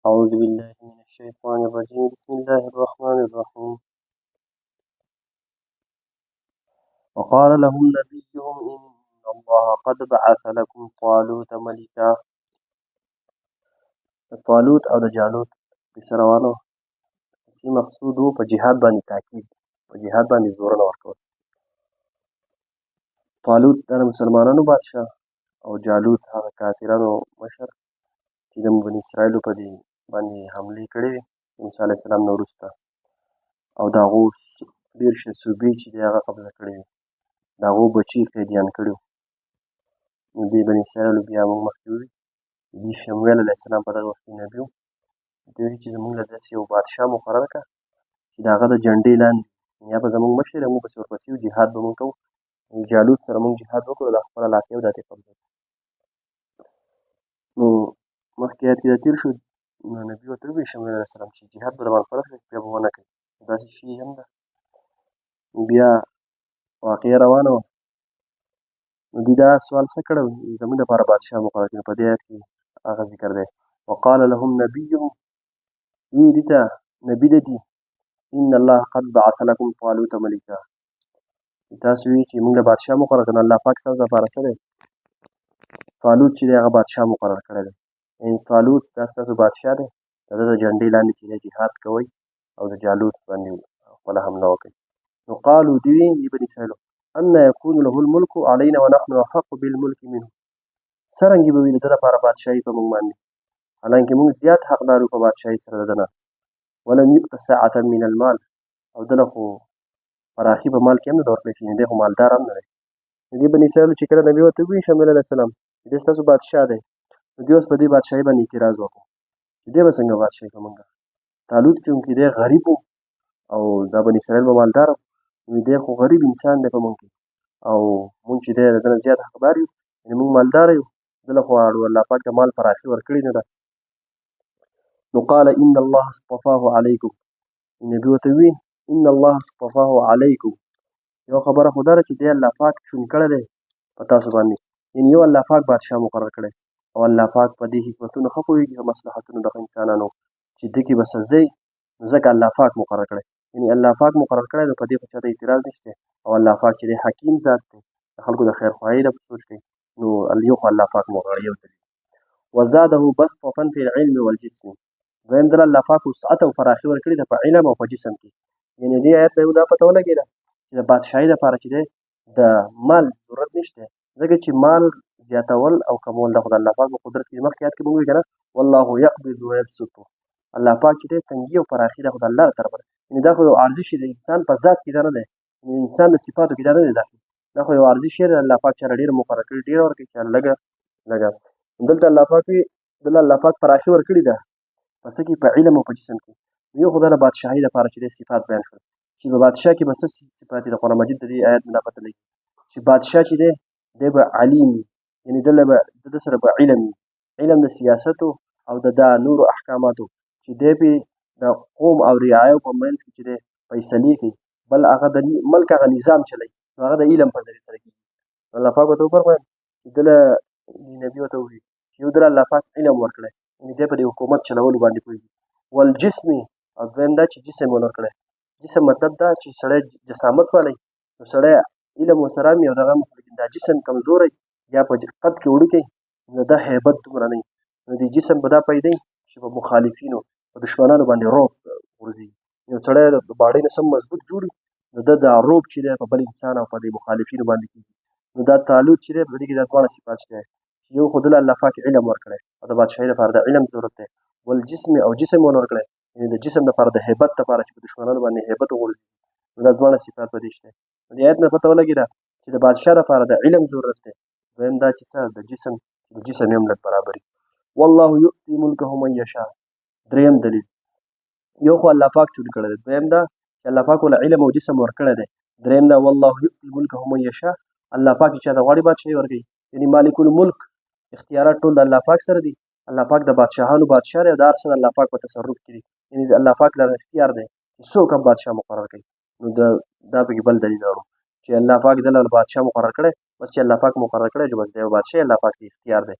أعوذ بالله من الشيطان الرجيم بسم الله الرحمن الرحيم وقال لهم نبيهم إن الله قد بعث لكم طالوت ملكا. طالوت أو جالوت بسروانو سي مقصود په جهاد باندې تاکید په جهاد باندې زورونه ورکول. طالوت د مسلمانانو بادشاه او جالوت هغه کافرانو مشر چې د بني اسرائیلو په دې باندې حملې کړې وې موسی علیه السلام نه وروسته او د هغو ډېر شه صوبې چې دی هغه قبضه کړې وې د هغو بچي قیدیان کړي وو. نو دې بني اسرائیلو بیا موږ مخکې وویل دې شمویل علیه السلام په دغه وخت کې نبي و. دوی ویل چې زموږ له داسې یو بادشاه مقرر کړه چې د هغه د جنډې لاندې یا به زموږ مشر موږ پسې ورپسې یو جهاد به موږ کوو. جالوت سره موږ جهاد وکړو د خپل علاقې او داتې قبضه کړو. نو مخکې آیت کې دا تېر شو نو نبي ورته وویل شمویل علیه السلام چې جهاد به راباندې فرض کړه بیا به ونه کوي. داسې شي هم ده. بیا واقعه روانه وه. نو دوی دا سوال څه کړی زموږ لپاره بادشاه مقرر کړي. په دې آیت کې هغه ذکر دی وقال لهم نبیهم وی دي ته نبي د دي ان الله قد بعث لكم طالوت ملکا. تاسو وی چې موږ له بادشاه مقرر کړو الله پاک ستاسو لپاره څه دی طالوت چې دی هغه بادشاه مقرر کړی دی. یعنې طالوت دا ستاسو بادشاه دی د ده د جنډې لاندې چې دی جهاد کوئ او د جالوت باندې خپله حمله وکړئ. نو قالو دوی وی بني اسرائیلو ان یکون له الملک علینا ونحن احق بالملک منه. څرنګې به وي د ده لپاره بادشاهي په موږ باندې حالانکې موږ زیات حقدار یو په بادشاهي سره د ده نه. ولم یؤت ساعة من المال او ده له خو فراخي په مال کې هم نه ده ورکړی شوې دی خو مالدار هم نه دی. دې بني اسرائیلو چې کله نبي ورته ووایي شمعیل علیه السلام چې دی ستاسو بادشاه دی نو دوی اوس په دې بادشاهي باندې اعتراض وکړو چې دی به څنګه بادشاهي په موږ. طالوت چونکې دی غریب و او دا بني اسرائیل به مالدار وي دی خو غریب انسان دی په موږ کې او موږ چې دی د ده نه زیات حقدار یو یعنې موږ مالداره یو ده له خو الله پاک د مال فراخي ورکړې نه ده. نو قال ان الله اصطفاه علیکم نبي ورته ووایي ان الله اصطفاه علیکم یو خبره خو دا ده چې دی الله پاک چون کړی دی په تاسو باندې یعنې یو الله پاک بادشاه مقرر کړی او الله پاک په دې حکمتونو ښه پوهېږي په مصلحتونو دغه انسانانو چې ده کې به څه ځئ نو ځکه الله پاک مقرر کړی یعنې الله پاک مقرر کړی نو په دې خو چاته اعتراض نشته او الله پاک چې دی حکیم ذات دی د خلکو د خیرخواهۍ نه سوچ کوي نو یو خو الله پاک مقرر یو دلیل وزاده بسطة في العلم والجسم دویم دله الله پاک وسعت او فراخي ورکړې ده په علم او په جسم کې. یعنې دې آیت نه یو دا پته ولګېده چې د بادشاهۍ لپاره چې دی د مال ضرورت نشته ځکه چې مال زیاتول او کمول دا خو د الله پاک په قدرت کې مخکې آیت کې موږ وویل که نه والله یقبض ویبسط الله پاک چې دی تنګي او فراخي دا خو د الله له طرفه ده یعنې دا خو یو عارضي شی د انسان په ذات کې دا نه دی یعنې انسان د صفاتو کې دا نه دی داخل دا خو یو عارضي شی دی الله پاک چاله ډېر مقرر کړي ډېر ورکړي چاله لږه لږه دلته الله پاک وي دله الله پاک فراخي ورکړې ده په څه کې په علم او په جسم کې. یو خو دا د بادشاهۍ لپاره چې دی صفات بیان شول چې په بادشاه کې به څه صفات دي د قرآن مجید د دې آیت نه دا پته لګي چې بادشاه چې دی دی به علیم وي یعنې د ده سره به علم وي علم د سیاستو او د دا نورو احکاماتو چې دی پې د قوم او رعایو په منځ کې چې دی فیصلې کوي بل هغه د ملک هغه نظام چلوي نو هغه د علم په ذریعې سره کېږي. الله پاک ورته وفرمایل چې ده له نبي ورته ووایي چې یو دله الله پاک علم ورکړی یعنې دی په دې حکومت چلولو باندې پوهېږي والجسم او دویم دا چې جسم یې ورکړی جسم مطلب دا چې سړی جسامت والی نو سړی علم ورسره هم او دغه دا جسم کمزوری یا په قد کې وړوکی نو دا هیبت دومره نه وي نو دې جسم به دا پیدا چې په مخالفینو په دشمنانو باندې روب غورځي یو سړی د باډۍ نه سم مضبوط جوړي نو ده دا روب چې دی په بل انسان او په دې مخالفینو باندې کېږي. نو دا طالوت چې دی په دې کې دا دواړه صفات شته چې یو خو دله الله پاک علم ورکړی او د بادشاهۍ لپاره د علم ضرورت دی والجسم او جسم یې ورکړی یعنې د جسم لپاره د هیبت لپاره چې په دشمنانو باندې هیبت وغورځي نو دا دواړه صفات په دې شته. د آیت نه پته ولګېده چې د بادشاه لپاره د علم ضرورت دی دویم دا چې څه د جسم یې هم لږ برابري والله یؤتي ملکه من یشاء دریم دلیل یو خو الله پاک چون کړی دی دویم دا چې الله پاک له علم او جسم ورکړی دی دریم دا والله یؤتي ملکه من یشاء الله پاک چې چاته غواړي بادشاهي ورکوي یعنې مالک الملک اختیارات ټول د الله پاک سره دي الله پاک د بادشاهانو بادشاه دی او د هر څه د الله پاک په تصرف کې دي یعنې د الله پاک لره اختیار دی چې څوک هم بادشاه مقرر کوي. نو دا پکې بل دلیل اورو چې الله پاک دله بادشاه مقرر کړی بس چې الله پاک مقرر کړی چې بس دی بادشاه الله پاک اختیار دی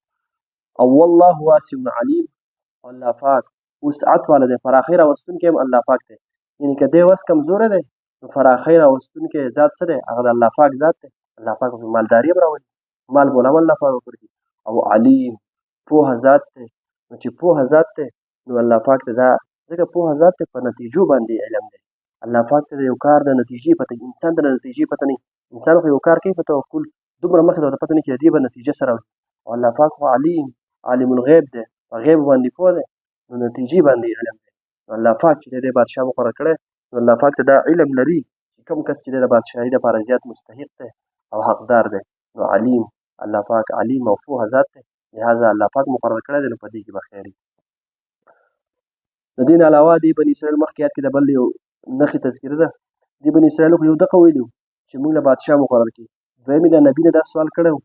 او والله واسع علیم الله پاک وسعت والا دی، فراخي راوستونکی هم الله پاک دی. یعنې که دی وس کمزوری دی نو فراخي راوستونکی ذات څه دی؟ هغه د الله پاک ذات دی. الله پاک مالداري هم راولي، مال به هم الله پاک ورکړي. او علیم پوهه ذات دی. نو چې پوهه ذات دی نو الله پاک ته دا ځکه پوهه ذات دی په نتیجو باندې علم دی. الله پاک ته د یو کار د نتیجې پته، انسان ته د نتیجې پته نه. انسان خو یو کار کوي په توکل، دومره مخکې ته پته نه چې د دې به نتیجه څه راوځي. او الله پاک خو علیم، عالم الغیب دی، په غیب باندې پوه دی، نو نتیجې باندې علم دی. نو الله پاک چې دی بادشاه مقرر کړی، نو الله پاک ته دا علم لري چې کوم کس چې دی د بادشاهي دپاره زیات مستحق دی او حقدار دی. نو علیم، الله پاک علیم او پوهه ذات دی، لهذا الله پاک مقرر کړی دی، نو په دې کې به خیر وي. د دې نه علاوه دې بني اسرائیل مخکې آیات کې د بل یو نښې تذکره ده. دې بني اسرائیلو خو یو دغه ویلي وو چې موږ له بادشاه مقرر کړي. دویم یې د نبي نه دا سوال کړی و،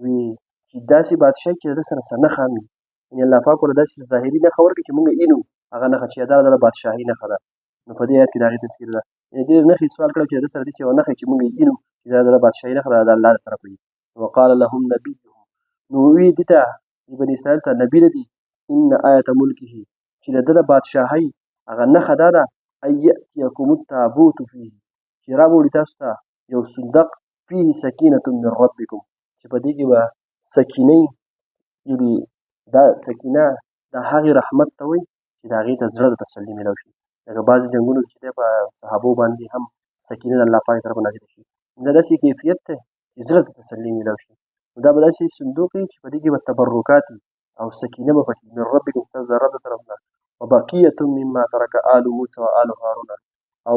وي چې داسې بادشاه چې د ده سره څه نښه هم وي، یعنې الله پاک ورله داسې ظاهري نښه ورکړي چې موږ اینو هغه نښه چې دا د بادشاهي نښه ده. نو په دې آیت کې د هغې تذکره ده. یعنې دې نښې سوال کړی چې د ده سره داسې یوه نښه چې موږ اینو چې دا د بادشاهي نښه ده، د الله له طرفه وي. وقال لهم نبیهم، نو ووی دې ته بني اسرائیل ته نبي د دي، ان آیة ملکه، چې د ده د بادشاهۍ هغه نښه دا ده، ان یأتیکم التابوت فیه، چې راوړي تاسو ته یو صندوق فیه سکینة من ربکم، چې په دې کې به سکینې، یعنې دا سکینه د هغې رحمت ته وایي چې د هغې ته زړه د تسلي میلاو شي. لکه بعضې جنګونو کې چې دی په صحابو باندې هم سکینه د الله پاک طرفه نازله شي، دا داسې کیفیت دی چې زړه ته تسلي میلاو شي. نو دا به داسې صندوق وي چې په دې کې به تبرکات وي او سکینه به پکې من ربکم، ستاسو د رب د طرف نه، وبقیة مما ترک آل موسی و آل هارون، او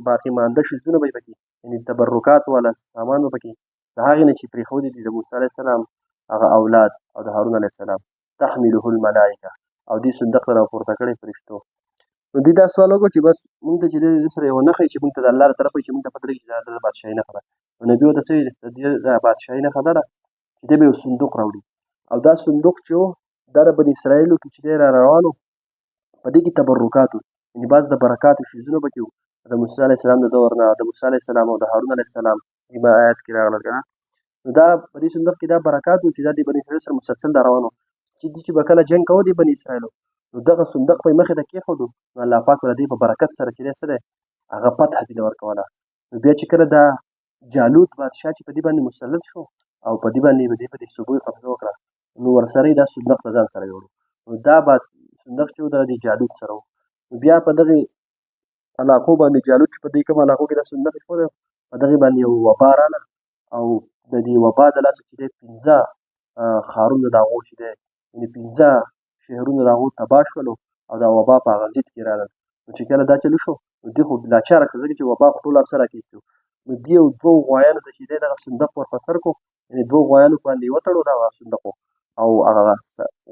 باقي مانده شیزونه به یې پکې، یعنې تبرکات والا سامان به پکې د هغې نه چې پرېښودي دي د موسی علیه السلام هغه اولاد او د هارون علیه السلام، تحمله الملائکه، او دې صندوق ته راپورته کړی فرشتو. نو دې دا سوال وکړو چې بس مونږ ته چې د دې سره یوه نښه وي چې مونږ ته د الله له طرفه وي چې مونږ ته پته لګي چې دا د بادشاهي نښه ده. نو نبي ورته څه ویلي چې د دې د بادشاهي نښه دا ده چې دی به یو صندوق راوړي، او دا صندوق چې و دا د بني اسرائیلو کې چې دی را روان و، په دې کې تبرکات وو، یعنې بعض د برکاتو شیزونه پکې وو د موسی علیه السلام د دور نه، د موسی علیه السلام او د هارون علیه السلام دې آیات کې راغلل که نه. نو دا په دې صندوق کې دا برکات وو چې دا د بني اسرائیلو سره مسلسل دا روان وو، چې دې چې به کله جنګ کوو د بني اسرائیلو، نو دغه صندوق به یې مخې ته کېښودو، نو الله پاک به د دې په برکت سره چې دی څه دی هغه فتح دې له ورکوله. نو بیا چې کله دا جالوت بادشاه چې په دې باندې مسلط شو او په دې باندې به دې په دې صوبو قبضه وکړه، نو ورسره یې دا صندوق د ځان سره یوړو. نو دا صندوق چې و دا د جالوت سره و. نو بیا په دغې علاقو باندې جالوت چې په دې کوم علاقو کې دا صندوق ایښودی، په دغې باندې یو وبا راغله، او د دې وبا د لاسه چې دی 15 ښارونه د هغو چې دی، یعنې 15 شهرونه د هغو تباه شولو، او دا وبا په هغه ضد کې راغلل. نو چې کله دا چلو شو نو دې خو لاچاره شو، ځکه چې وبا خو ټول هر څه راکېستي وو. نو دې یو 2 غوایانو ته چې دی دغه صندوق ور په سر کړو، یعنې 2 غوایانو باندې یې وتړو دغه صندوق، او هغه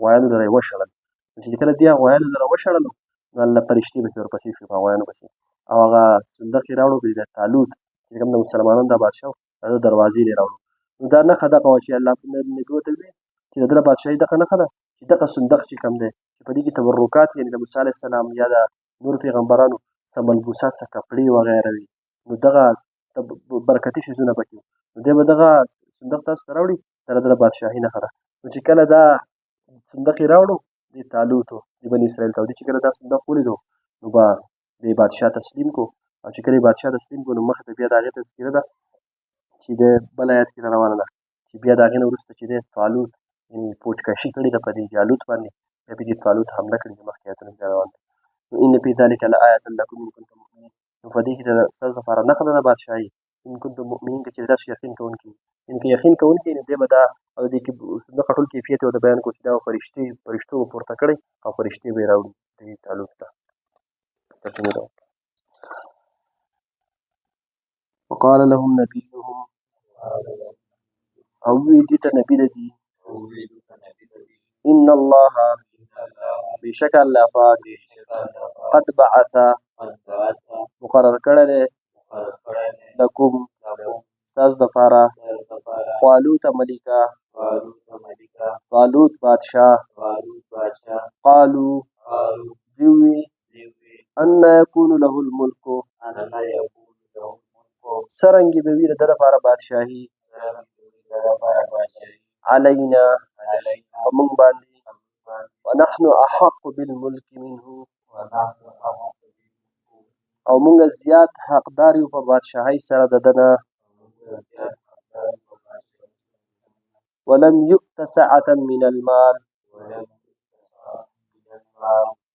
غوایانو لره یې وشړل. نو چې کله دې غوایانو لره وشړلو، نو الله فرشتې پسې ورپسې شوې په غوایانو پسې، او هغه صندوق یې راوړو، د طالوت چې کوم د مسلمانانو دا بادشاه و، د دروازې یې راوړو. نو دا نښه دغه وه چې الله نبي ورته ویل چې د ده د بادشاهي دغه نښه ده چې دغه صندوق چې کوم دی چې په دې کې تبرکات، یعنې د موسی علیه السلام یا د نورو پیغمبرانو څه ملبوسات، څه کپړې وغیره وي، نو دغه برکتي شیزونه پکې وو. نو دی به دغه صندوق تاسو ته راوړي، دا د بادشاهي نښه ده. نو چې کله دا صندوق یې راوړو دې طالوت و د بني اسرائیل ته، او دې چې کله دا صندوق ولیدو نو بس دې بادشاه تسلیم کو، او چې کله یې بادشاه تسلیم کو نو مخې ته بیا د هغې تذکره ده چې د بل آیت کې را روانه ده چې بیا د هغې نه وروسته چې دی طالوت یعنې پوچکشي کړې ده په دې جالوت باندې، بیا په دې طالوت حمله کړې ده، مخکې آیتونه کې را روان دي. نو ان فی ذلک لآیة لکم ان کنتم مؤمنین، نو په دې کې د ستاسو لپاره نښه ده د بادشاهي، ان کنتم مؤمنین، که چېرې تاسو یقین کوونکي یئ، یعنې که یقین کوونکي یې نو دی به دا او دې کې صندوق ټول کیفیت یې ورته بیان کړو چې دا فرشتو به پورته کړی او فرشتې به یې راوړي دې طالوت ته. ترجمه ده. وقال لهم نبيهم، او وی دې ته نبي د دي، ان الله، بېشکه الله پاک، قد بعث، مقرر کړی دی، لکم، ستاسو دپاره، طالوت ملکه، طالوت بادشاه، قالو، دوی ووی، ان یکون له الملک، څرنګې به وي د ده دپاره بادشاهي، علینا، په موږ باندې، ونحن ونحن احق بالملك منه او موږ زیات حقدار یو په بادشاهۍ سره د دنه ولم يؤت سعة من المال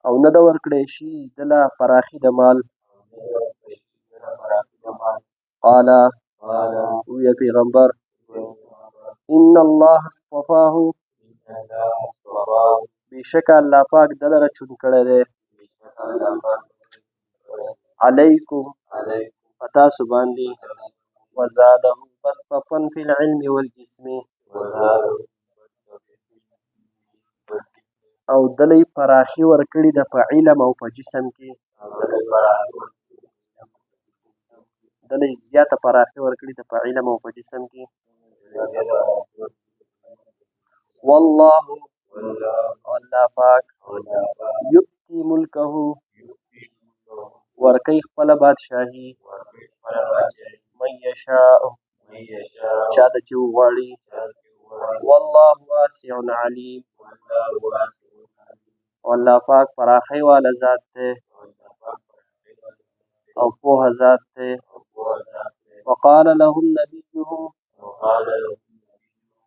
او نه د ورکړی شي دله پراخي د مال قال وی پیغمبر ان الله اصطفاه بشک الله پاک دلره چون کړی دی علیکم فتاسو باندې وزاده بسطة فی العلم والجسم او دلی پراخي ورکړي د په علم او په جسم کې دلی زیاته پراخي ورکړي د په علم او په جسم کې والله الله پاک یؤتی ملکه ورکی خپل بادشاهي من یشاء چا د چې وغواړي والله واسع علیم والله پاک پراخي والا ذات دی او پوهه ذات دی وقال لهم نبيهم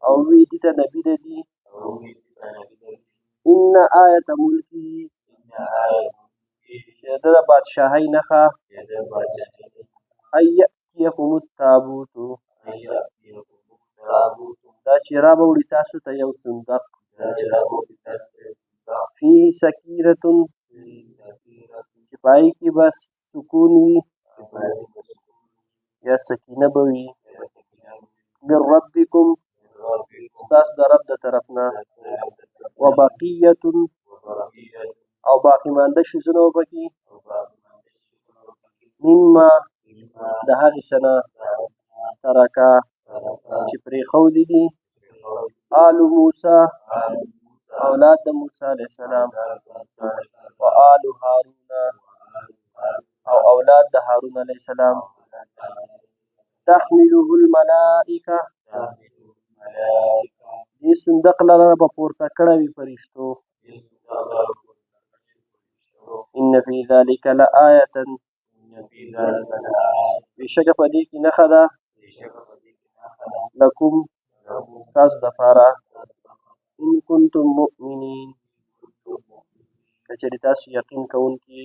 او وی دي ته نبی دی ان آیت ملکه چې د بادشاهۍ نښه ان یأتیکم التابوت دا چې راوړي تاسو ته یو صندوق فيه سکینة چې پای کې بس سکون وي یا سکینه به وي من ربکم ستاسو د رب د طرف نه وبقیة او باقی مانده شیزونه به پکې مما د هغې څه نه ترکه چې پرېښودي دي آل موسی اولاد د موسی علیه السلام و آل هارون او اولاد د هارون علیه السلام تحمله الملائکه دې صندوق لره به پورته کړی وي فرشتو ان فی ذلک لآیة بېشکه په دې کې نښه ده لکم ستاسو دپاره ان کنتم مؤمنین که چېرې تاسو یقین کوونکي